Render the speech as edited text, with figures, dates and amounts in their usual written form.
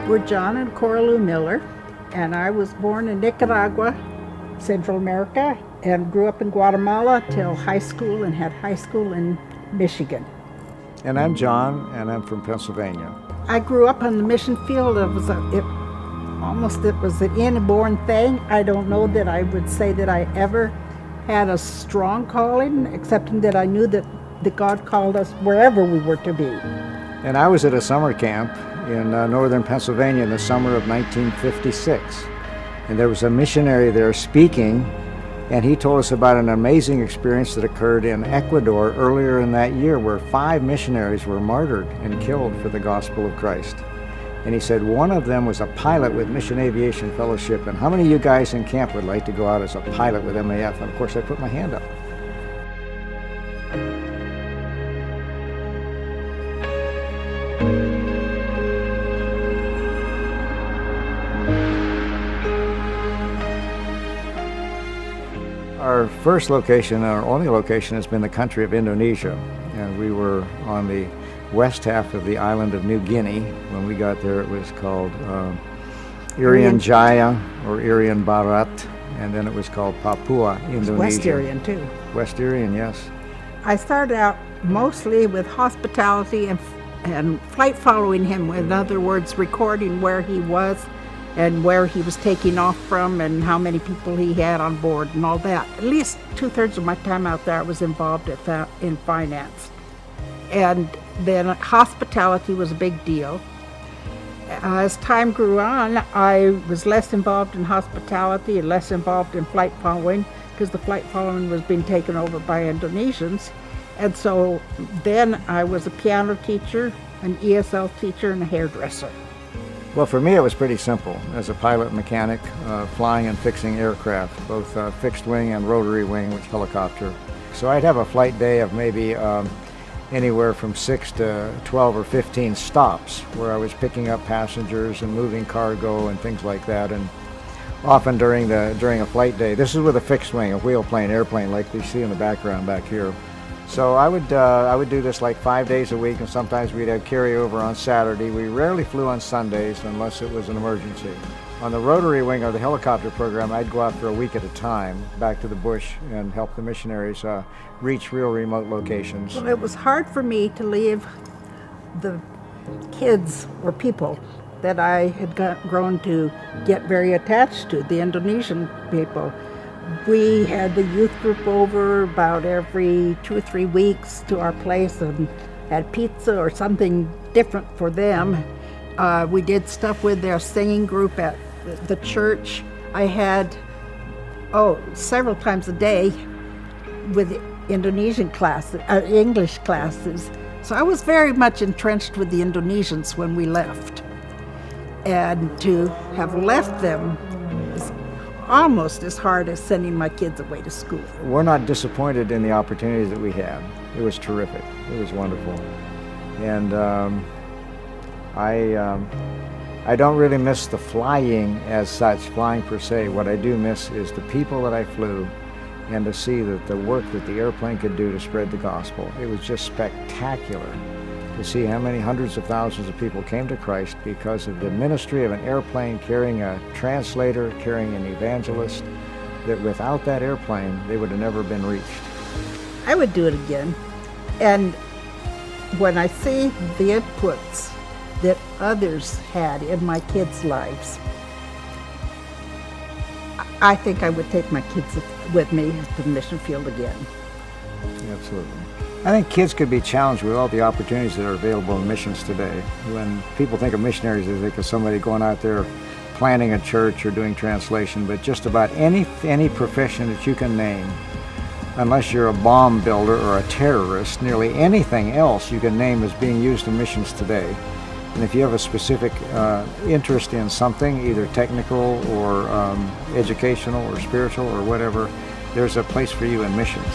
We're John and Coralie Miller, and I was born in Nicaragua, Central America, and grew up in Guatemala till high school and had high school in Michigan. And I'm John, and I'm from Pennsylvania. I grew up on the mission field. It was an inborn thing. I don't know that I would say that I ever had a strong calling, except that I knew that God called us wherever we were to be. And I was at a summer camp in northern Pennsylvania in the summer of 1956. And there was a missionary there speaking, and he told us about an amazing experience that occurred in Ecuador earlier in that year, where 5 missionaries were martyred and killed for the gospel of Christ. And he said one of them was a pilot with Mission Aviation Fellowship, and how many of you guys in camp would like to go out as a pilot with MAF? And of course I put my hand up. Our first location, our only location, has been the country of Indonesia, and we were on the west half of the island of New Guinea. When we got there, it was called Irian Jaya or Irian Barat, and then it was called Papua, Indonesia. West Irian too. West Irian, yes. I started out mostly with hospitality and flight following him. In other words, recording where he was and where he was taking off from and how many people he had on board and all that. At least 2/3 of my time out there I was involved in finance. And then hospitality was a big deal. As time grew on, I was less involved in hospitality and less involved in flight following, because the flight following was being taken over by Indonesians. And so then I was a piano teacher, an ESL teacher, and a hairdresser. Well, for me, it was pretty simple. As a pilot mechanic, flying and fixing aircraft, both fixed wing and rotary wing, which helicopter. So I'd have a flight day of maybe anywhere from 6 to 12 or 15 stops, where I was picking up passengers and moving cargo and things like that. And often during a flight day, this is with a fixed wing, a wheelplane, airplane, like we see in the background back here. So I would do this like 5 days a week, and sometimes we'd have carryover on Saturday. We rarely flew on Sundays unless it was an emergency. On the rotary wing of the helicopter program, I'd go out for a week at a time back to the bush and help the missionaries reach real remote locations. Well, it was hard for me to leave the kids or people that I had grown to get very attached to, the Indonesian people. We had the youth group over about every 2 or 3 weeks to our place and had pizza or something different for them. We did stuff with their singing group at the church. I had, several times a day with Indonesian classes, English classes. So I was very much entrenched with the Indonesians when we left. And to have left them is almost as hard as sending my kids away to school. We're not disappointed in the opportunities that we had. It was terrific. It was wonderful. And I don't really miss the flying as such, flying per se. What I do miss is the people that I flew, and to see that the work that the airplane could do to spread the gospel. It was just spectacular to see how many hundreds of thousands of people came to Christ because of the ministry of an airplane carrying a translator, carrying an evangelist, that without that airplane, they would have never been reached. I would do it again. And when I see the inputs that others had in my kids' lives, I think I would take my kids with me to the mission field again. Absolutely. I think kids could be challenged with all the opportunities that are available in missions today. When people think of missionaries, they think of somebody going out there planting a church or doing translation, but just about any profession that you can name, unless you're a bomb builder or a terrorist, nearly anything else you can name is being used in missions today. And if you have a specific interest in something, either technical or educational or spiritual or whatever, there's a place for you in missions.